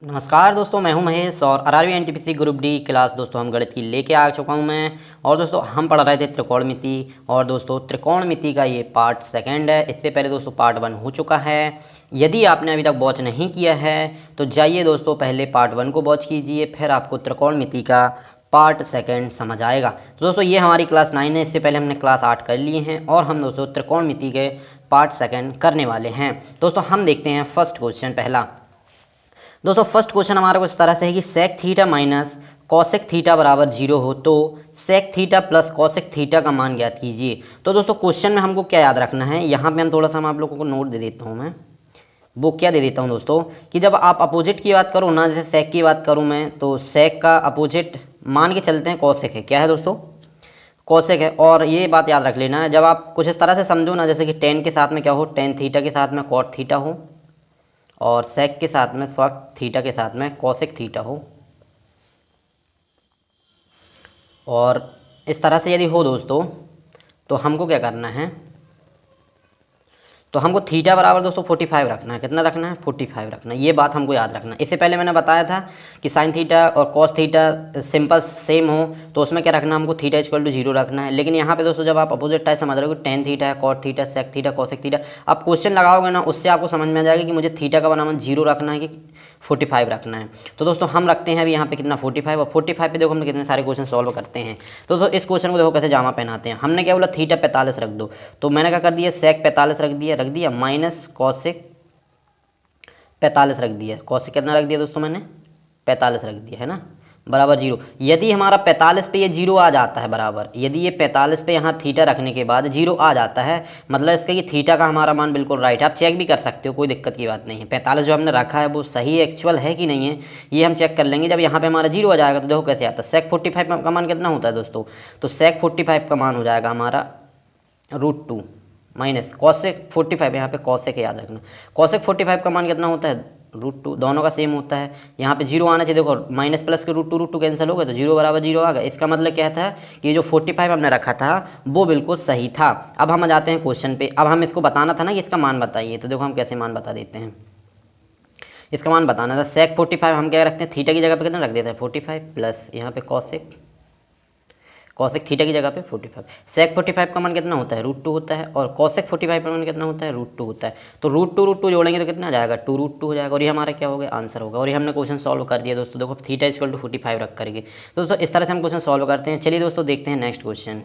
नमस्कार दोस्तों, मैं हूं महेश और RRB NTPC group D class दोस्तों हम गणित की लेके आ चुका हूं मैं। और दोस्तों हम पढ़ रहे थे त्रिकोणमिति। और दोस्तों त्रिकोणमिति का ये पार्ट सेकंड है। इससे पहले दोस्तों पार्ट 1 हो चुका है। यदि आपने अभी तक वॉच नहीं किया है तो जाइए दोस्तों पहले पार्ट 1 को वॉच कीजिए, फिर आपको त्रिकोणमिति का पार्ट सेकंड समझ आएगा। तो दोस्तों ये हमारी क्लास 9 है। इससे पहले हमने क्लास 8 कर लिए हैं और हम दोस्तों त्रिकोणमिति के पार्ट सेकंड करने वाले हैं। दोस्तों हम देखते हैं फर्स्ट क्वेश्चन पहला। दोस्तों फर्स्ट क्वेश्चन हमारा कुछ तरह से है कि sec theta minus cosec theta बराबर 0 हो तो sec theta plus cosec theta का मान ज्ञात कीजिए। तो दोस्तों क्वेश्चन में हमको क्या याद रखना है, यहाँ पे हम थोड़ा सा आप लोगों को नोट दे देता हूँ। मैं वो क्या दे देता हूँ दोस्तों कि जब आप अपोजिट की बात करो ना, जैसे सेक की बात करूँ मैं, तो सेक का अपोजिट मान के चलते हैं कॉसेक है। क्या है दोस्तों? कॉसेक है। और ये बात याद रख लेना है, जब आप कुछ इस तरह से समझो ना, जैसे कि टेन के साथ में क्या हो, टेन थीटा के साथ में कॉट थीटा हो, और सेक के साथ में स्वक थीटा के साथ में कॉसेक थीटा हो। और इस तरह से यदि हो दोस्तों तो हमको क्या करना है, तो हमको थीटा बराबर दोस्तों 45 रखना है। कितना रखना है? 45 रखना है। ये बात हमको याद रखना है। इससे पहले मैंने बताया था कि साइन थीटा और कॉस थीटा सिंपल सेम हो तो उसमें क्या रखना है, हमको थीटा इक्वल टू 0 रखना है। लेकिन यहाँ पे दोस्तों जब आप अपोजिट टाइप समझ रहे हो कि टेन थीटा है, cot theta, sec theta, cosec theta, आप क्वेश्चन लगाओगे ना, उससे आपको समझ में आ जाएगा कि मुझे थीटा का बनाम 0 रखना है कि 45 रखना है। तो दोस्तों हम रखते हैं अभी यहाँ पे कितना, 45। और 45 पे देखो हम कितने सारे क्वेश्चन सॉल्व करते हैं। तो दोस्तों इस क्वेश्चन को देखो कैसे जामा पहनाते हैं। हमने क्या बोला, थीटा 45 रख दो, तो मैंने क्या कर दिया, सेक 45 रख दिया माइनस कॉसेक 45 रख दिया। कॉसेक कितना रख दिया दोस्तों मैंने? 45 रख दिया है ना, बराबर 0। यदि हमारा 45 पे ये 0 आ जाता है बराबर, यदि ये 45 पे यहाँ थीटा रखने के बाद 0 आ जाता है, मतलब इसका कि थीटा का हमारा मान बिल्कुल राइट है। आप चेक भी कर सकते हो, कोई दिक्कत की बात नहीं है। 45 जो हमने रखा है वो सही एक्चुअल है कि नहीं है ये हम चेक कर लेंगे। जब यहाँ पे हमारा 0 आ जाएगा तो देखो कैसे आता है। सेक 45 का मान कितना होता है दोस्तों? तो सेक 45 का मान हो जाएगा हमारा √2 माइनस कॉसेक 45, यहाँ पे कॉसेक याद रखना। कॉसेक 45 का मान कितना होता है? √2। दोनों का सेम होता है। यहाँ पे 0 आना चाहिए। देखो माइनस प्लस के √2 कैंसिल हो गए तो 0 बराबर 0 आ गया। इसका मतलब क्या था कि जो 45 हमने रखा था वो बिल्कुल सही था। अब हम आ जाते हैं क्वेश्चन पे। अब हम इसको बताना था ना कि इसका मान बताइए, तो देखो हम कैसे मान बता देते हैं। इसका मान बताना था। सेक 45 हम क्या रखते हैं, थीटा की जगह पे कितना रख देते हैं, 45 प्लस यहाँ पे कॉसेक थीटा की जगह पे 45। सेक 45 का मान कितना होता है? √2 होता है। और कॉसेक 45 का मान कितना होता है? √2 होता है। तो √2 जोड़ेंगे तो कितना आ जाएगा? 2√2 हो जाएगा। और ये हमारा क्या हो गया, आंसर होगा। और ये हमने क्वेश्चन सॉल्व कर दिया दोस्तों। देखो थीटा इक्वल टू 45 रख करके। तो दोस्तों इस तरह से हम क्वेश्चन सॉल्व करते हैं। चलिए दोस्तों देखते हैं नेक्स्ट क्वेश्चन।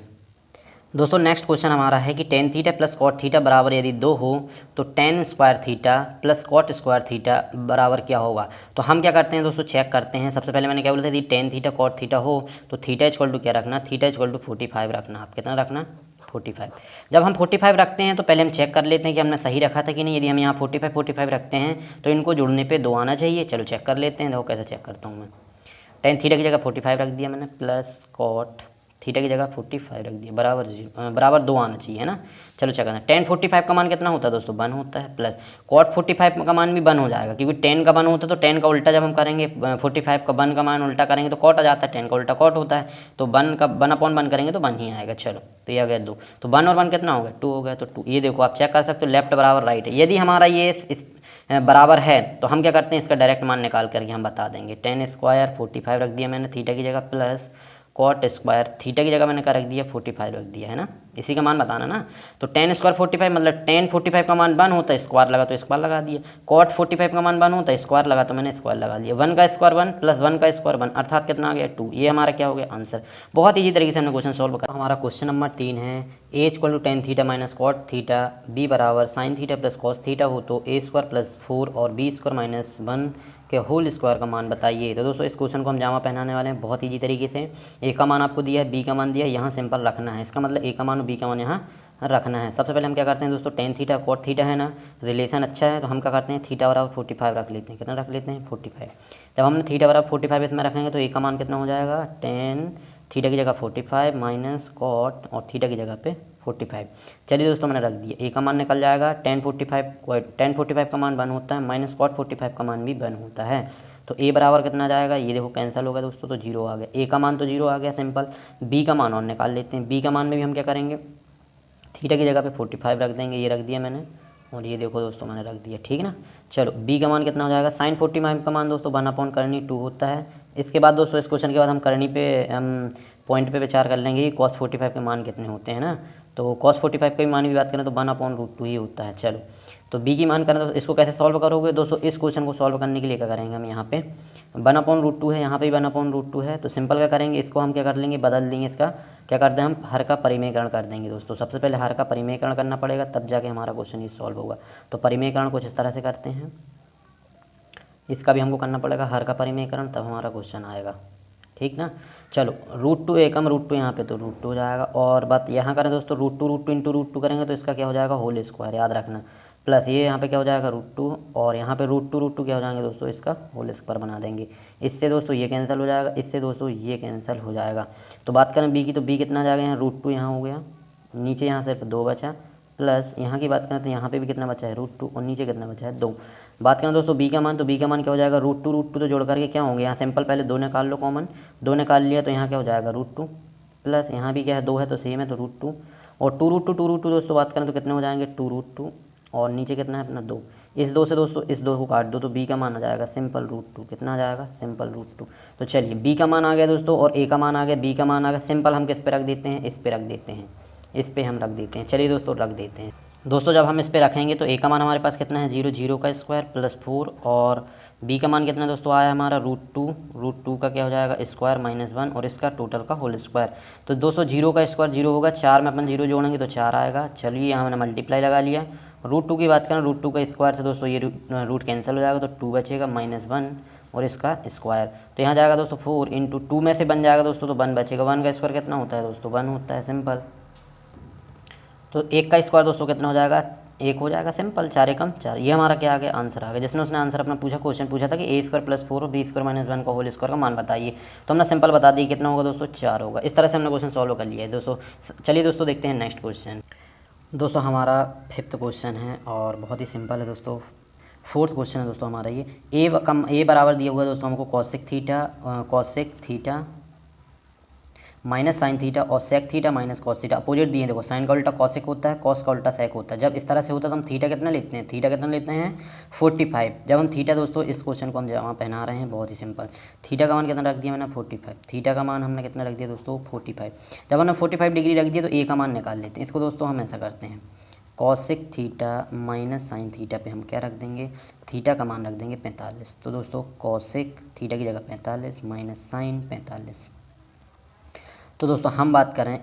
दोस्तों नेक्स्ट क्वेश्चन हमारा है कि tan theta plus cot theta बराबर यदि 2 हो तो tan square theta plus cot square theta बराबर क्या होगा। तो हम क्या करते हैं दोस्तों, चेक करते हैं। सबसे पहले मैंने क्या बोला था, यदि टेन थीटा कॉट थीटा हो तो थीटा इक्वल टू क्या रखना, थीटा इक्वल टू 45 रखना। आप कितना रखना? 45। जब हम 45 रखते हैं तो पहले हम चेक कर लेते हैं कि हमने सही रखा था कि नहीं। यदि हम यहाँ 45 रखते हैं तो इनको जुड़ने पर 2 आना चाहिए। चलो चेक कर लेते हैं। देखो कैसे चेक करता हूँ मैं। टेन थीटा की जगह 45 रख दिया मैंने, प्लस कॉट थीटा की जगह 45 रख दिया, बराबर 2 आना चाहिए है ना। चलो चेक करना। टेन 45 का मान कितना होता है दोस्तों? 1 होता है। प्लस कॉट 45 का मान भी 1 हो जाएगा, क्योंकि 10 का 1 होता है तो 10 का उल्टा जब हम करेंगे 45 का 1 का मान उल्टा करेंगे तो कॉट आ जाता है। 10 का उल्टा कॉट होता है, तो 1 का 1/1 करेंगे तो 1 ही आएगा। चलो तो ये आ गया 2, तो 1 और 1 कितना हो गया? 2 हो गया। तो 2 ये देखो आप चेक कर सकते हो, लेफ्ट बराबर राइट है। यदि हमारा ये इस बराबर है तो हम क्या करते हैं, इसका डायरेक्ट मान निकाल करके हम बता देंगे। टेन स्क्वायर 45 रख दिया मैंने थीटा की जगह, प्लस कॉट स्क्वायर थीटा की जगह मैंने क्या रख दिया, 45 रख दिया है ना। इसी का मान बताना ना। तो टेन स्क्वायर 45 मतलब टेन 45 का मान 1 होता है, स्क्वायर लगा तो स्क्वायर लगा दिया। कॉट 45 का मान 1 होता है, स्क्वायर लगा तो मैंने स्क्वायर लगा दिया। 1 का स्क्वायर 1 प्लस 1 का स्क्वायर 1, अर्थात कितना आ गया 2। ये हमारा क्या हो गया, आंसर। बहुत ईजी तरीके से हमने क्वेश्चन सॉल्व करा। हमारा क्वेश्चन नंबर 3 है, A equal to ten theta minus cot theta B बराबर sine theta plus cos theta हो तो ए स्क्वायर प्लस 4 और बी स्क्वायर माइनस 1 के होल स्क्वायर का मान बताइए। तो दोस्तों इस क्वेश्चन को हम जामा पहनाने वाले हैं बहुत ईजी तरीके से। ए का मान आपको दिया है, बी का मान दिया है, यहाँ सिंपल रखना है। इसका मतलब ए का मान और बी का मान यहाँ रखना है। सबसे पहले हम क्या करते हैं दोस्तों, टेन थीटा कॉट थीटा है ना, रिलेशन अच्छा है तो हम क्या करते हैं, थीटा बराबर 45 रख लेते हैं। कितना रख लेते हैं, 45। जब हमने थीटा बराबर 45 इसमें रखेंगे तो ए का मान कितना हो जाएगा, टेन थीटा की जगह 45 माइनस कॉट और थीटा की जगह पे 45। चलिए दोस्तों मैंने रख दिया। ए का मान निकल जाएगा टेन 45 का मान 1 होता है, माइनस कॉट 45 का मान भी 1 होता है। तो ए बराबर कितना जाएगा, ये देखो कैंसिल हो गया दोस्तों, तो 0 आ गया। ए का मान तो 0 आ गया सिंपल। बी का मान और निकाल लेते हैं। बी का मान में भी हम क्या करेंगे, थीटा की जगह पे 45 रख देंगे। ये रख दिया मैंने और ये देखो दोस्तों मैंने रख दिया, ठीक ना। चलो बी का मान कितना हो जाएगा, साइन 45 का मान दोस्तों 1 करनी 2 होता है। इसके बाद दोस्तों इस क्वेश्चन के बाद हम करनी पे हम पॉइंट पे विचार कर लेंगे कि cos 45 के मान कितने होते हैं ना। तो cos 45 का भी मान की बात करें तो 1/√2 ही होता है। चलो तो बी की मान करें तो इसको कैसे सॉल्व करोगे दोस्तों, इस क्वेश्चन को सॉल्व करने के लिए क्या करेंगे हम, यहाँ पे 1/√2 है, यहाँ पे भी 1/√2 है, तो सिंपल क्या करेंगे, इसको हम क्या कर लेंगे, बदल देंगे, इसका क्या करते हैं हम हर का परिमेयकरण कर देंगे दोस्तों। सबसे पहले हर का परिमेयकरण करना पड़ेगा, तब जाके हमारा क्वेश्चन ये सॉल्व होगा। तो परिमेयकरण कुछ इस तरह से करते हैं, इसका भी हमको करना पड़ेगा हर का परिमेयकरण, तब हमारा क्वेश्चन आएगा, ठीक ना। चलो √2 एकम √2 यहाँ पे तो √2 हो जाएगा, और बात यहाँ करें दोस्तों √2 इंटू √2 करेंगे तो इसका क्या हो जाएगा, होल स्क्वायर, याद रखना। प्लस ये यहाँ पे क्या हो जाएगा √2, और यहाँ पे √2 क्या हो जाएंगे दोस्तों, इसका होल स्क्वायर बना देंगे। इससे दोस्तों ये कैंसिल हो जाएगा, इससे दोस्तों ये कैंसिल हो जाएगा। तो बात करें बी की, तो बी कितना आ जाएगा, यहाँ √2 यहाँ हो गया, नीचे यहाँ सिर्फ 2 बचा, प्लस यहाँ की बात करें तो यहाँ पे भी कितना बचा है √2, और नीचे कितना बचा है 2। बात करें दोस्तों बी का मान, तो बी का मान क्या हो जाएगा, √2 तो जोड़ करके क्या होंगे, यहाँ सिंपल पहले 2 निकाल लो कॉमन, 2 निकाल लिया तो यहाँ क्या हो जाएगा √2, प्लस यहाँ भी क्या है 2 है तो सेम है तो √2, और 2√2 दोस्तों बात करें तो कितने हो जाएंगे 2√2, और नीचे कितना है अपना 2। इस 2 से दोस्तों इस 2 को काट दो तो बी का मान आ जाएगा सिंपल √2, कितना आ जाएगा सिंपल √2। तो चलिए बी का मान आ गया दोस्तों, और ए का मान आ गया, बी का मान आ गया, सिंपल हम किस पे रख देते हैं, इस पे रख देते हैं, इस पे हम रख देते हैं। चलिए दोस्तों रख देते हैं। दोस्तों जब हम इस पे रखेंगे तो ए का मान हमारे पास कितना है 0, 0 का स्क्वायर प्लस 4, और बी का मान कितना दोस्तों आया हमारा √2 का क्या हो जाएगा स्क्वायर -1, और इसका टोटल का होल स्क्वायर। तो दोस्तों 0 का स्क्वायर 0 होगा, 4 में अपन 0 जोड़ेंगे तो 4 आएगा। चलिए यहाँ मैंने मल्टीप्लाई लगा लिया। √2 की बात करें, √2 का स्क्वायर से दोस्तों ये रूट कैंसिल हो जाएगा तो 2 बचेगा -1, और इसका स्क्वायर तो यहाँ जाएगा दोस्तों 4 इंटू 2 में से बन जाएगा दोस्तों तो 1 बचेगा। 1 का स्क्वायर कितना होता है दोस्तों 1 होता है, सिंपल। तो 1 का स्क्वायर दोस्तों कितना हो जाएगा 1 हो जाएगा, सिंपल। 4 एकम 4, ये हमारा क्या आ गया आंसर आ गया। जिसने उसने आंसर अपना पूछा, क्वेश्चन पूछा था कि a² + 4 और b² - 1 का होल स्क्वायर का मान बताइए, तो हमने सिंपल बता दी कितना होगा दोस्तों 4 होगा। इस तरह से हमने क्वेश्चन सॉल्व कर लिया है दोस्तों। चलिए दोस्तों देखते हैं नेक्स्ट क्वेश्चन। दोस्तों हमारा 5th क्वेश्चन है और बहुत ही सिंपल है दोस्तों। 4th क्वेश्चन है दोस्तों हमारा ये। ए बराबर दिया हुआ है दोस्तों हमको cosec theta minus sine theta, और sec theta minus cos theta. Opposite दिए, देखो साइन का उल्टा कॉसेक होता है, कॉस का उल्टा सेक होता है। जब इस तरह से होता है तो हम थीटा कितना लेते हैं, 45। जब हम थीटा दोस्तों इस क्वेश्चन को हम जहाँ पहना रहे हैं, बहुत ही सिंपल। थीटा का मान कितना रख दिया मैंने 45, थीटा का मान हमने कितना रख दिया दोस्तों 45। जब हमने 45 डिग्री रख दिया तो ए का मान निकाल लेते हैं। इसको दोस्तों हम ऐसा करते हैं, cosec theta minus sine theta पे हम क्या रख देंगे, थीटा का मान रख देंगे 45। तो दोस्तों कॉसेक थीटा की जगह 45 माइनस साइन 45। तो दोस्तों हम बात करें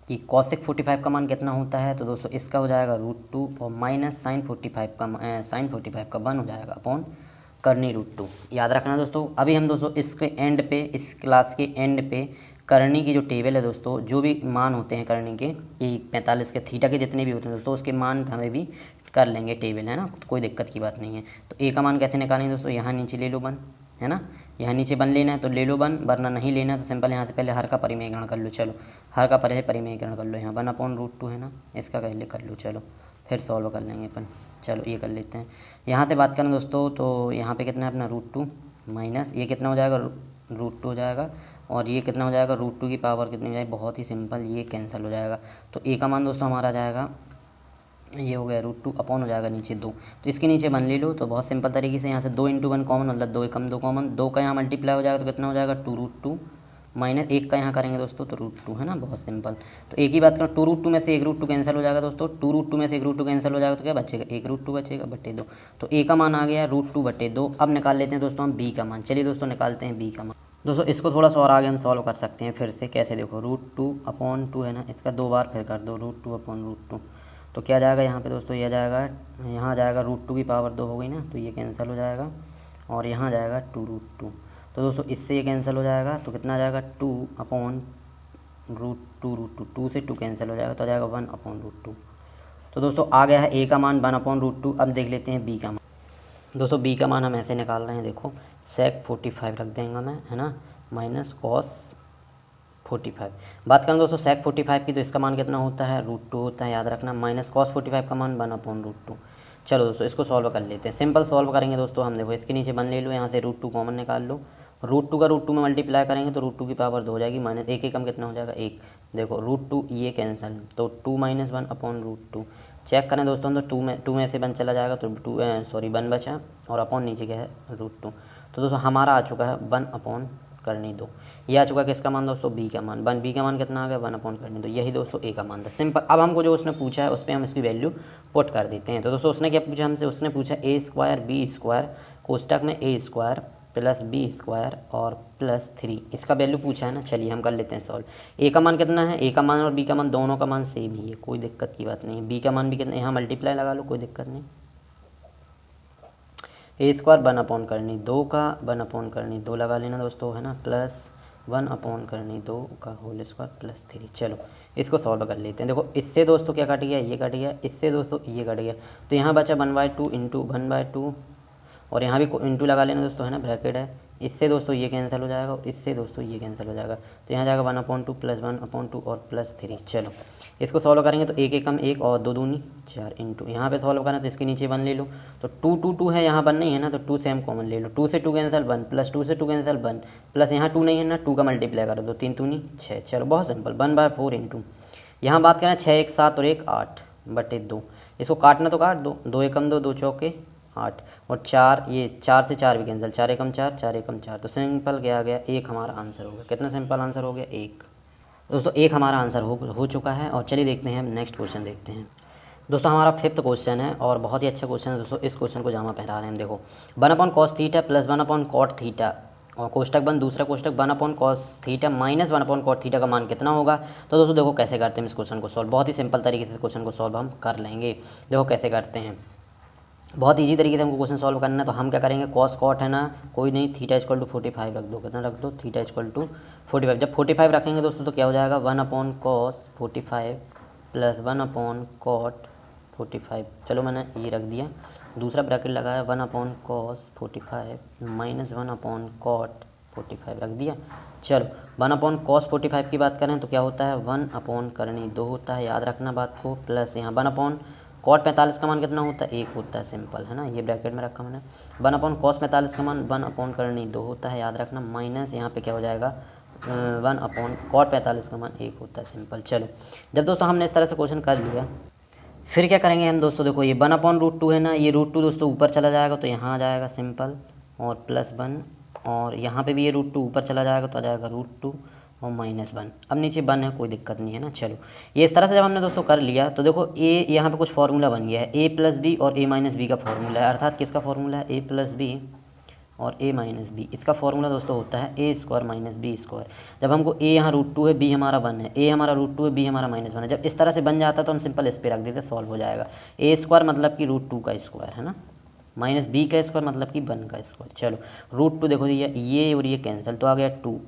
कि कॉसेक 45 का मान कितना होता है, तो दोस्तों इसका हो जाएगा √2, और माइनस साइन 45 का 1 हो जाएगा अपॉन करनी √2। याद रखना दोस्तों। अभी हम दोस्तों इसके एंड पे, इस क्लास के एंड पे करनी की जो टेबल है दोस्तों, जो भी मान होते हैं करनी के, कि 45 के थीटा के जितने भी होते हैं दोस्तों, उसके मान हमें भी कर लेंगे टेबल, है ना, तो कोई दिक्कत की बात नहीं है। तो ए का मान कैसे निकालेंगे दोस्तों, यहाँ नीचे ले लो 1, है ना, यहाँ नीचे 1 लेना है तो ले लो 1, वरना नहीं लेना है तो सिंपल यहाँ से पहले हर का परिमेयकरण कर लो। चलो हर का पहले परिमेयकरण कर लो, यहाँ 1/√2 है ना, इसका पहले कर लो। चलो फिर सॉल्व कर लेंगे अपन। चलो ये कर लेते हैं। यहाँ से बात करें दोस्तों तो यहाँ पे कितना है अपना √2 माइनस ये कितना हो जाएगा √2 हो जाएगा, और ये कितना हो जाएगा √2 की पावर कितनी हो जाएगी, बहुत ही सिंपल, ये कैंसिल हो जाएगा। तो ए का मान दोस्तों हमारा जाएगा, ये हो गया √2 अपॉन हो जाएगा नीचे 2, तो इसके नीचे 1 ले लो। तो बहुत सिंपल तरीके से यहाँ से 2 × 1 कॉमन, मतलब 2 एकम 2 कॉमन, 2 का यहाँ मल्टीप्लाई हो जाएगा तो कितना हो जाएगा 2√2 माइनस 1 का यहाँ करेंगे दोस्तों तो √2, है ना, बहुत सिंपल। तो एक ही बात करें, 2√2 में से 1√2 कैंसिल हो जाएगा दोस्तों, 2√2 में से 1√2 कैंसिल हो जाएगा तो क्या बचेगा 1√2 बचेगा बटे 2। तो ए का मान आ गया √2/2। अब निकाल लेते हैं दोस्तों हम बी का मान। चलिए दोस्तों निकालते हैं बी का मान। दोस्तों इसको थोड़ा सा और आगे हम सॉल्व कर सकते हैं फिर से। कैसे, देखो √2/2 है ना, इसका 2 बार फिर कर दो, √2/2। तो क्या जाएगा यहाँ पे दोस्तों, यह जाएगा, यहाँ जाएगा √2 की पावर 2 हो गई ना, तो ये कैंसिल हो जाएगा, और यहाँ जाएगा 2√2। तो दोस्तों इससे ये कैंसिल हो जाएगा तो कितना आ जाएगा 2/√2, 2 से 2 कैंसिल हो जाएगा तो आ जाएगा 1/√2। तो दोस्तों आ गया है ए का मान 1/√2। अब देख लेते हैं बी का मान। दोस्तों बी का मान हम ऐसे निकाल रहे हैं, देखो सेक 45 रख देंगे मैं, है ना, माइनस कॉस 45। बात करें दोस्तों सेक 45 की, तो इसका मान कितना होता है √2 होता है, याद रखना, माइनस कॉस 45 का मान 1/√2। चलो दोस्तों इसको सॉल्व कर लेते हैं। सिंपल सॉल्व करेंगे दोस्तों हम, देखो इसके नीचे 1 ले लो, यहाँ से √2 कॉमन निकाल लो, √2 का √2 में मल्टीप्लाई करेंगे तो √2 की पावर 2 हो जाएगी, माइनस 1 एकम कितना हो जाएगा 1। देखो √2 ये कैंसिल, तो 2 - 1/√2। चेक करें दोस्तों तो टू में से 1 चला जाएगा तो 1 बचा और अपॉन नीचे क्या है √2। तो दोस्तों हमारा आ चुका है 1/2। ये आ चुका है किसका मान दोस्तों, बी का मान। बी का मान कितना आ गया 1/2। यही दोस्तों ए का मान था, सिंपल। अब हमको जो उसने पूछा है उस पर हम इसकी वैल्यू पुट कर देते हैं। तो दोस्तों उसने क्या पूछा हमसे, उसने पूछा a² b² कोष्टक में a² प्लस b² और +3 इसका वैल्यू पूछा है ना। चलिए हम कर लेते हैं सॉल्व। ए का मान कितना है, ए का मान और बी का मान दोनों का मान सेम ही है, कोई दिक्कत की बात नहीं है। बी का मान भी कितना, यहाँ मल्टीप्लाई लगा लो, कोई दिक्कत नहीं। a² 1/2 का 1/2 लगा लेना दोस्तों, है ना, प्लस 1/2 का होल स्क्वायर +3। चलो इसको सॉल्व कर लेते हैं। देखो इससे दोस्तों क्या कट गया, ये कट गया, इससे दोस्तों ये कट गया, तो यहाँ बचा 1/2 इंटू 1/2 और यहाँ भी इंटू लगा लेना दोस्तों, है ना, ब्रैकेट है। इससे दोस्तों ये कैंसिल हो जाएगा और इससे दोस्तों ये कैंसिल हो जाएगा, तो यहाँ जाएगा 1/2 प्लस 1/2 और +3। चलो इसको सॉल्व करेंगे तो एक कम 1 और 2 दूनी 4 इंटू यहाँ पे सॉल्व करें तो इसके नीचे 1 ले लो, तो 2 है, यहाँ 1 नहीं है ना, तो 2 से हम कॉमन ले लो। 2 से 2 कैंसिल 1 प्लस 2 से 2 कैंसिल 1 प्लस यहाँ 2 नहीं है ना, 2 का मल्टीप्लाई करो तो 3 दूनी 6। चलो बहुत सिंपल, 1/4 इंटू यहाँ बात करें 6 1 7 और 1 8/2। इसको काटना तो काट दो, 2 एकम 2 2 चौके 8 और 4, ये 4 से 4 भी कैंसिल, 4 एकम 4 4 एकम 4, तो सिंपल क्या आ गया, 1 हमारा आंसर हो गया। कितना सिंपल आंसर हो गया, 1। दोस्तों 1 हमारा आंसर हो चुका है। और चलिए देखते हैं हम नेक्स्ट क्वेश्चन देखते हैं। दोस्तों हमारा 5th क्वेश्चन है और बहुत ही अच्छा क्वेश्चन है दोस्तों। इस क्वेश्चन को जामा पहरा रहे हैं हम। देखो 1/cos theta plus 1/cot theta और कोष्टक बंद, दूसरा कोष्टक 1/cos theta minus 1/cot theta का मान कितना होगा। तो दोस्तों देखो कैसे करते हैं इस क्वेश्चन को सॉल्व, बहुत ही सिंपल तरीके से इस क्वेश्चन को सॉल्व हम कर लेंगे। देखो कैसे करते हैं, बहुत इजी तरीके से हमको क्वेश्चन सॉल्व करना है। तो हम क्या करेंगे, कॉस कॉट है ना, कोई नहीं, थीटा = 45 रख दो। कितना रख दो, थीटा = 45। जब 45 रखेंगे दोस्तों तो क्या हो जाएगा, 1/cos 45 प्लस 1/cot 45। चलो मैंने ये रख दिया, दूसरा ब्रैकेट लगाया 1/cos 45 माइनस 1/cot 45 रख दिया। चलो 1/cos 45 की बात करें तो क्या होता है, 1/2 होता है, याद रखना बात को, प्लस यहाँ 1/cot 45 का मान कितना होता है, 1 होता है, सिंपल है ना, ये ब्रैकेट में रखा मैंने। 1/cos 45 का मान 1/2 होता है, याद रखना, माइनस यहाँ पे क्या हो जाएगा 1/cot 45 का मान 1 होता है, सिंपल। चलो जब दोस्तों हमने इस तरह से क्वेश्चन कर लिया, फिर क्या करेंगे हम दोस्तों, देखो ये 1/√2 है ना, ये √2 दोस्तों ऊपर चला जाएगा तो यहाँ आ जाएगा सिंपल और +1 और यहाँ पे भी ये √2 ऊपर चला जाएगा तो आ जाएगा √2 और -1। अब नीचे 1 है, कोई दिक्कत नहीं है ना। चलो ये इस तरह से जब हमने दोस्तों कर लिया तो देखो ए यहाँ पे कुछ फार्मूला बन गया है, a + b और a - b का फार्मूला है, अर्थात किसका फार्मूला है, a + b और a - b। इसका फार्मूला दोस्तों होता है a² - b²। जब हमको a यहाँ √2 है, b हमारा 1 है, a हमारा √2 है, b हमारा -1 है, जब इस तरह से बन जाता तो हम सिंपल इस पर रख देते, सॉल्व हो जाएगा। a² मतलब कि √2 का स्क्वायर है ना, -b का स्क्वायर मतलब कि 1 का स्क्वायर। चलो √2 देखो ये और ये कैंसिल, तो आ गया 2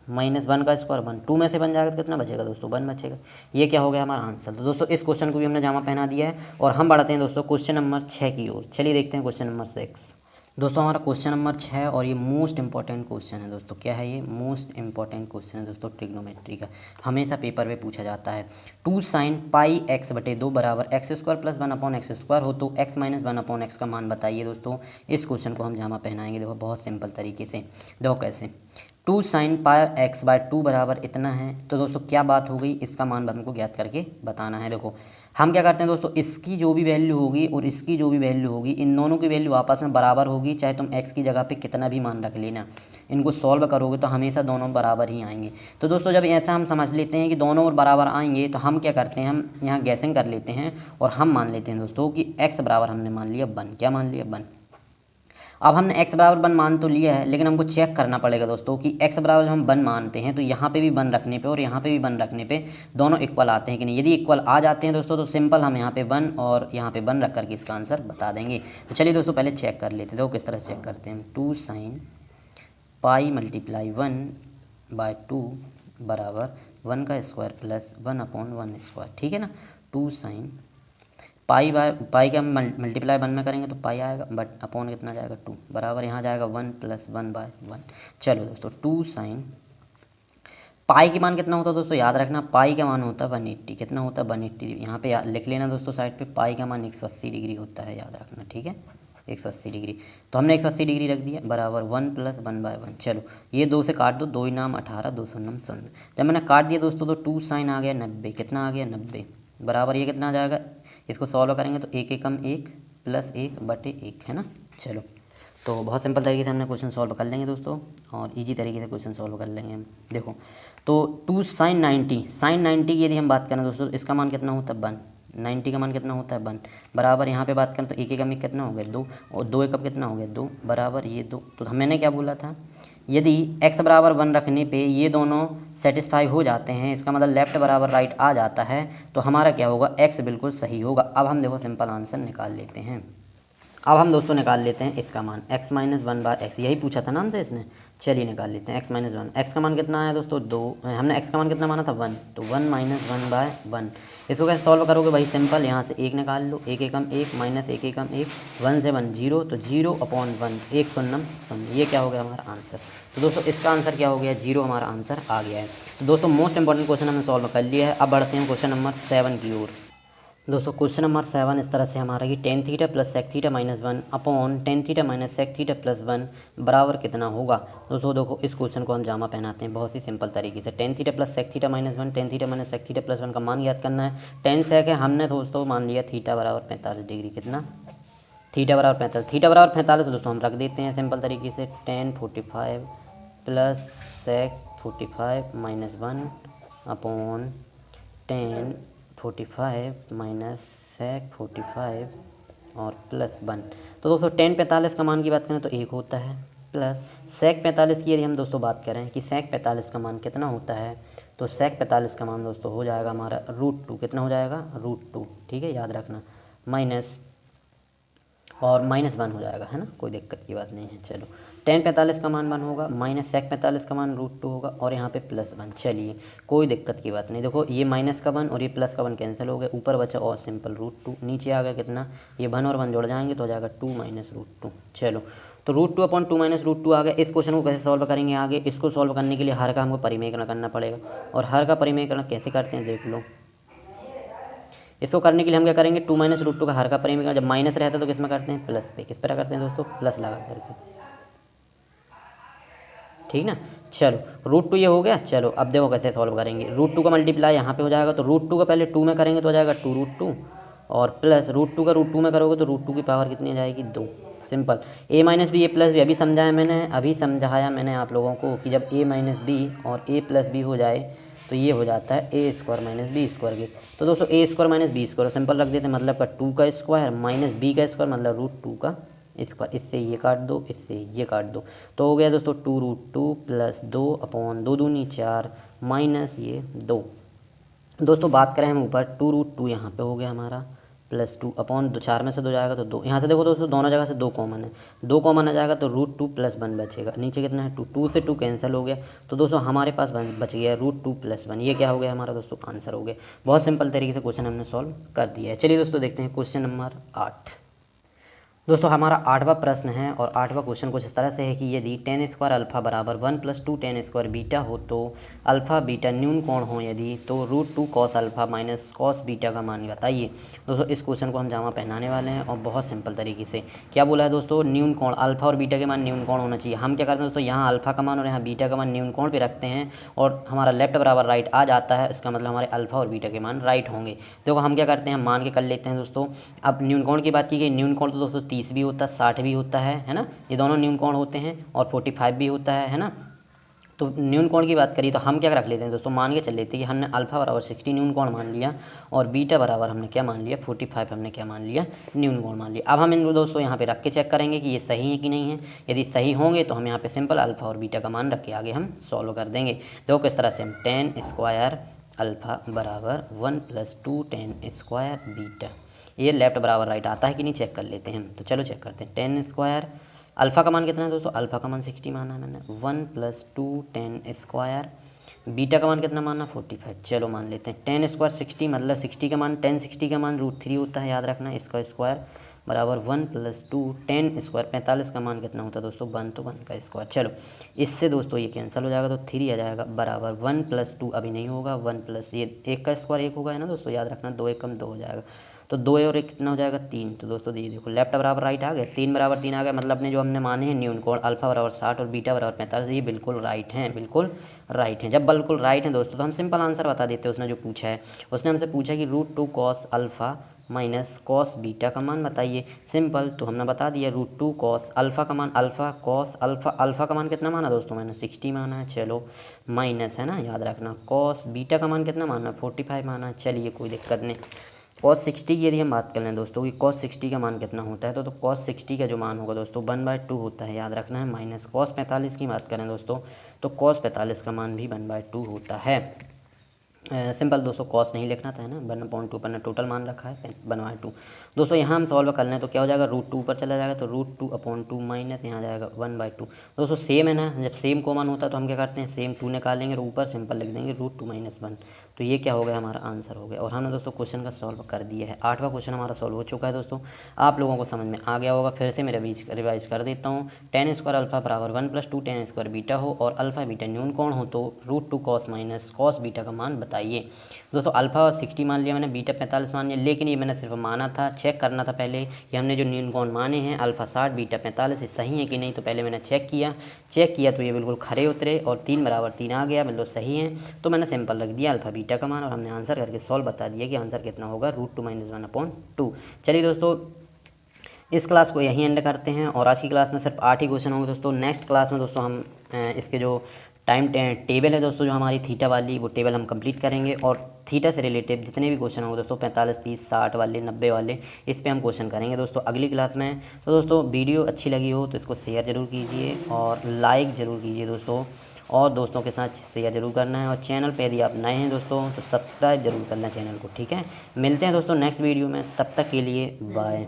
-1 का स्क्वायर 1, 2 में से बन जाएगा तो कितना बचेगा दोस्तों, 1 बचेगा। ये क्या हो गया हमारा आंसर। तो दोस्तों इस क्वेश्चन को भी हमने जामा पहना दिया है और हम बढ़ते हैं दोस्तों क्वेश्चन नंबर 6 की ओर। चलिए देखते हैं क्वेश्चन नंबर 6। दोस्तों हमारा क्वेश्चन नंबर 6 और ये मोस्ट इंपॉर्टेंट क्वेश्चन है दोस्तों। क्या है ये, मोस्ट इंपॉर्टेंट क्वेश्चन है दोस्तों, ट्रिग्नोमेट्री का, हमेशा पेपर में पूछा जाता है। 2 sin πx/2 बराबर x² + 1/x² हो तो x - 1/x का मान बताइए दोस्तों। इस क्वेश्चन को हम जामा पहनाएंगे, देखो बहुत सिंपल तरीके से। देखो कैसे, 2 sin πx/2 बराबर इतना है, तो दोस्तों क्या बात हो गई, इसका मान हमको ज्ञात करके बताना है। देखो हम क्या करते हैं दोस्तों, इसकी जो भी वैल्यू होगी और इसकी जो भी वैल्यू होगी, इन दोनों की वैल्यू आपस में बराबर होगी, चाहे तुम x की जगह पे कितना भी मान रख लेना। इनको सॉल्व करोगे तो हमेशा दोनों बराबर ही आएंगे। तो दोस्तों जब ऐसा हम समझ लेते हैं कि दोनों बराबर आएंगे तो हम क्या करते हैं, हम यहाँ गैसिंग कर लेते हैं और हम मान लेते हैं दोस्तों कि x बराबर हमने मान लिया 1। क्या मान लिया, 1। अब हमने x बराबर 1 मान तो लिया है, लेकिन हमको चेक करना पड़ेगा दोस्तों कि x बराबर जब हम 1 मानते हैं तो यहाँ पे भी 1 रखने पे और यहाँ पे भी 1 रखने पे दोनों इक्वल आते हैं कि नहीं। यदि इक्वल आ जाते हैं दोस्तों तो सिंपल हम यहाँ पे 1 और यहाँ पे 1 रख करके इसका आंसर बता देंगे। तो चलिए दोस्तों पहले चेक कर लेते हैं, देखो किस तरह से चेक करते हैं। 2 sin π × 1/2 बराबर 1 का स्क्वायर प्लस 1/1², ठीक है ना। 2 sin पाई का मल्टीप्लाई 1 में करेंगे तो पाई आएगा, बट अपॉन कितना जाएगा 2 बराबर यहाँ जाएगा 1 + 1/1। चलो दोस्तों 2 sin पाई की मान कितना होता है दोस्तों, याद रखना, पाई का मान होता है 180। कितना होता है 180, यहाँ पे लिख लेना दोस्तों साइड पे, पाई का मान 180 डिग्री होता है, याद रखना, ठीक है, 180 डिग्री। तो हमने 180 डिग्री रख दिया बराबर 1 + 1/1। चलो ये 2 से काट दो, 2 नाम 18, 2 नाम 0। जब मैंने काट दिया दोस्तों तो 2 sin आ गया 90, कितना आ गया 90 बराबर ये कितना आ जाएगा, इसको सॉल्व करेंगे तो एक एकम 1 प्लस 1/1 है ना। चलो, तो बहुत सिंपल तरीके से हमने क्वेश्चन सॉल्व कर लेंगे दोस्तों, और इजी तरीके से क्वेश्चन सॉल्व कर लेंगे हम। देखो, तो 2 sin 90 की यदि हम बात करें दोस्तों, इसका मान कितना होता है 1, 90 का मान कितना होता है 1, बराबर यहाँ पे बात करें तो एक एकम 1 कितना हो गया 2, और 2 एकम कितना हो गया 2, बराबर ये 2। तो मैंने क्या बोला था, यदि x बराबर 1 रखने पे ये दोनों सेटिस्फाई हो जाते हैं, इसका मतलब लेफ्ट बराबर राइट आ जाता है, तो हमारा क्या होगा, x बिल्कुल सही होगा। अब हम देखो सिंपल आंसर निकाल लेते हैं। अब हम दोस्तों निकाल लेते हैं इसका मान x - 1/x, यही पूछा था ना हमसे इसने। चलिए निकाल लेते हैं x - 1। x का मान कितना आया दोस्तों 2, हमने x का मान कितना माना था 1, तो 1 - 1/1। इसको कैसे सॉल्व करोगे भाई, सिंपल, यहाँ से 1 निकाल लो, एक एकम 1 माइनस एक एकम 1, 1 से 1 0, तो 0/1, 1 शून्यम शून्य, ये क्या हो गया हमारा आंसर। तो दोस्तों इसका आंसर क्या हो गया, 0 हमारा आंसर आ गया है। तो दोस्तों मोस्ट इंपॉर्टेंट क्वेश्चन हमने सॉल्व कर लिया है। अब बढ़ते हैं क्वेश्चन नंबर 7 की ओर। दोस्तों क्वेश्चन नंबर 7 इस तरह से हमारा कि tan theta plus sec theta minus 1 upon tan theta minus sec theta plus 1 बराबर कितना होगा। दोस्तों देखो, इस क्वेश्चन को हम जामा पहनाते हैं बहुत ही सिंपल तरीके से। tan theta plus sec theta minus 1, tan theta minus sec theta plus 1 का मान याद करना है। tan sec है, हमने दोस्तों मान लिया थीटा बराबर 45 डिग्री, कितना, थीटा बराबर 45, थीटा बराबर 45 दोस्तों हम रख देते हैं सिंपल तरीके से tan 45 plus sec 45 minus 1 upon tan 45 minus sec 45 और प्लस 1। तो दोस्तों tan 45 का मान की बात करें तो 1 होता है, प्लस sec 45 की यदि हम दोस्तों बात करें कि sec 45 का मान कितना होता है, तो sec 45 का मान दोस्तों हो जाएगा हमारा √2, कितना हो जाएगा √2, ठीक है, याद रखना, माइनस और माइनस 1 हो जाएगा, है ना, कोई दिक्कत की बात नहीं है। चलो, tan 45 का मान 1 होगा, माइनस sec 45 का मान √2 होगा, और यहाँ पे प्लस 1। चलिए, कोई दिक्कत की बात नहीं। देखो, ये माइनस का 1 और ये प्लस का 1 कैंसिल हो गए, ऊपर बचा और सिंपल √2, नीचे आ गया कितना, ये 1 और 1 जुड़ जाएंगे तो हो जाएगा 2 माइनस √2। चलो, तो √2/2 माइनस √2 आ गया। इस क्वेश्चन को कैसे सॉल्व करेंगे आगे, इसको सॉल्व करने के लिए हर का हमको परिमेयकरण करना पड़ेगा, और हर का परिमेयकरण कैसे करते हैं देख लो। इसको करने के लिए हम क्या करेंगे, 2 माइनस √2 का हर का परिमेयकरण, जब माइनस रहता है तो किस में करते हैं, प्लस पे। किस पर करते हैं दोस्तों, प्लस लगा करके, ठीक ना। चलो, √2 ये हो गया। चलो, अब देखो कैसे सॉल्व करेंगे। √2 का मल्टीप्लाई यहाँ पे हो जाएगा, तो √2 का पहले 2 में करेंगे तो हो जाएगा 2√2, और प्लस √2 का √2 में करोगे तो √2 की पावर कितनी आ जाएगी 2। Simple, a minus B A plus B, अभी समझाया मैंने आप लोगों को कि जब a माइनस बी और a प्लस बी हो जाए तो ये हो जाता है a square minus B square के। तो दोस्तों a square minus B square simple रख देते हैं, मतलब का 2 का स्क्वायर माइनस b का स्क्वायर, मतलब √2 का स्क्वायर। इससे ये काट दो, इससे ये काट दो, तो हो गया दोस्तों 2√2 प्लस 2/2 दूनी 4 माइनस ये 2। दोस्तों बात करें हम ऊपर, 2√2 यहाँ पे हो गया हमारा, प्लस 2/4 में से 2 जाएगा तो 2, यहाँ से देखो दोस्तों दोनों जगह से 2 कॉमन है, 2 कॉमन आ जाएगा तो √2 प्लस 1 बचेगा, नीचे कितना है 2, 2 से 2 कैंसिल हो गया, तो दोस्तों हमारे पास बच गया √2 प्लस 1। ये क्या हो गया हमारा दोस्तों, आंसर हो गया। बहुत सिंपल तरीके से क्वेश्चन हमने सॉल्व कर दिया है। चलिए दोस्तों देखते हैं क्वेश्चन नंबर 8। दोस्तों हमारा 8वां प्रश्न है, और 8वां क्वेश्चन कुछ इस तरह से है कि यदि tan स्क्वायर अल्फा बराबर 1 + 2 tan स्क्वायर बीटा हो तो अल्फा बीटा न्यून कोण हो यदि, तो √2 cos alpha minus cos beta का मान बताइए। दोस्तों इस क्वेश्चन को हम जामा पहनाने वाले हैं, और बहुत सिंपल तरीके से क्या बोला है दोस्तों, न्यून कोण, अल्फा और बीटा के मान न्यून कोण होना चाहिए। हम क्या करते हैं दोस्तों, यहाँ अल्फा का मान और यहाँ बीटा का मान न्यून कोण पर रखते हैं, और हमारा लेफ्ट बराबर राइट आ जाता है, इसका मतलब हमारे अल्फा और बीटा के मान राइट होंगे। देखो हम क्या करते हैं, हम मान के कर लेते हैं दोस्तों। अब न्यून कोण की बात की गई, न्यून कोण तो दोस्तों 30 भी होता है, 60 भी होता है ना, ये दोनों न्यून कोण होते हैं, और 45 भी होता है ना। तो न्यून कोण की बात करिए तो हम क्या रख लेते हैं दोस्तों, मान के चल लेते हैं कि हमने अल्फा बराबर 60 न्यून कोण मान लिया, और बीटा बराबर हमने क्या मान लिया 45 हमने क्या मान लिया, न्यून कोण मान लिया। अब हम इनको दोस्तों यहाँ पे रख के चेक करेंगे कि ये सही है कि नहीं है। यदि सही होंगे तो हम यहाँ पे सिंपल अल्फा और बीटा का मान रख के आगे हम सॉल्व कर देंगे। देखो किस तरह से, हम tan स्क्वायर अल्फा बराबर 1 + 2 tan स्क्वायर बीटा, ये लेफ्ट बराबर राइट आता है कि नहीं चेक कर लेते हैं। तो चलो चेक करते हैं। tan स्क्वायर अल्फ़ा का मान कितना है दोस्तों, अल्फ़ा का मान 60 माना है मैंने, 1 + 2 tan स्क्वायर, बीटा का मान कितना माना 45। चलो मान लेते हैं tan स्क्वायर 60, मतलब 60 का मान, tan 60 का मान √3 होता है, याद रखना, इसका स्क्वायर बराबर 1 + 2 tan स्क्वायर, 45 का मान कितना होता है दोस्तों 1, तो 1 का स्क्वायर। चलो इससे दोस्तों ये कैंसिल हो जाएगा, तो 3 आ जाएगा, बराबर 1 + 2 अभी नहीं होगा, 1 प्लस ये 1 का स्क्वायर 1 होगा, है ना दोस्तों, याद रखना, 2 1 2 हो जाएगा, तो 2 और 1 कितना हो जाएगा 3। तो दोस्तों ये देखो लेफ्ट बराबर राइट आ गया, 3 बराबर 3 आ गया, मतलब अपने जो हमने माने हैं न्यून कोण अल्फा बराबर 60 और बीटा बराबर 45, ये बिल्कुल राइट हैं, बिल्कुल राइट हैं। जब बिल्कुल राइट हैं दोस्तों तो हम सिंपल आंसर बता देते हैं। उसने जो पूछा है, उसने हमसे पूछा कि √2 cos alpha minus cos beta का मान बताइए। सिंपल, तो हमने बता दिया √2 कॉस अल्फ़ा का मान, अल्फ़ा कॉस अल्फ़ा, अल्फ़ा का मान कितना माना दोस्तों मैंने 60 माना है, चलो माइनस है ना, याद रखना। कॉस बीटा का मान कितना माना 45 माना है, चलिए कोई दिक्कत नहीं। कॉस 60 की यदि हम बात कर लें दोस्तों कि कॉस 60 का मान कितना होता है, तो कॉस 60 का जो मान होगा दोस्तों 1/2 होता है, याद रखना है। माइनस कॉस 45 की बात करें दोस्तों तो कॉस 45 का मान भी 1/2 होता है। सिंपल दोस्तों, कॉस नहीं लिखना था है ना, 1/2 पर टोटल मान रखा है 1/2। दोस्तों यहाँ हम सॉल्व कर लें तो क्या हो जाएगा, √2 पर चला जाएगा तो √2/2 माइनस यहाँ जाएगा 1/2। दोस्तों सेम है ना, जब सेम कॉमन होता है तो हम क्या करते हैं, सेम 2 निकालेंगे और ऊपर सिंपल लिख देंगे √2 - 1। तो ये क्या हो गया, हमारा आंसर हो गया। और हमने दोस्तों क्वेश्चन का सॉल्व कर दिया है। 8वां क्वेश्चन हमारा सॉल्व हो चुका है दोस्तों, आप लोगों को समझ में आ गया होगा। फिर से मैं रिवाइज कर देता हूँ। tan स्क्वायर अल्फा बराबर 1 + 2 tan स्क्वायर बीटा हो और अल्फा बीटा न्यून कौन हो तो √2 कॉस माइनस कॉस बीटा का मान बताइए। दोस्तों अल्फा 60 मान लिया मैंने, बीटा 45 मान लिया, लेकिन ये मैंने सिर्फ माना था, चेक करना था पहले कि हमने जो न्यून कौन माने हैं अल्फा 60 बीटा 45 ये सही है कि नहीं। तो पहले मैंने चेक किया तो ये बिल्कुल खरे उतरे और 3 बराबर 3 आ गया, बिल्कुल सही है। तो मैंने सिंपल रख दिया अल्फा बीटा का मान और हमने आंसर करके सॉल्व बता दिया कि आंसर कितना होगा √2 - 1/2। चलिए दोस्तों इस क्लास को यहीं एंड करते हैं और आज की क्लास में सिर्फ 8 ही क्वेश्चन होंगे दोस्तों। नेक्स्ट क्लास में दोस्तों हम इसके जो टाइम टेबल है दोस्तों, जो हमारी थीटा वाली, वो टेबल हम कंप्लीट करेंगे और थीटा से रिलेटेड जितने भी क्वेश्चन होंगे दोस्तों 45, 30, 60 वाले, 90 वाले, इस पे हम क्वेश्चन करेंगे दोस्तों अगली क्लास में। तो दोस्तों वीडियो अच्छी लगी हो तो इसको शेयर ज़रूर कीजिए और लाइक ज़रूर कीजिए दोस्तों, और दोस्तों के साथ शेयर ज़रूर करना है। और चैनल पे यदि आप नए हैं दोस्तों तो सब्सक्राइब ज़रूर करना है चैनल को, ठीक है। मिलते हैं दोस्तों नेक्स्ट वीडियो में, तब तक के लिए बाय।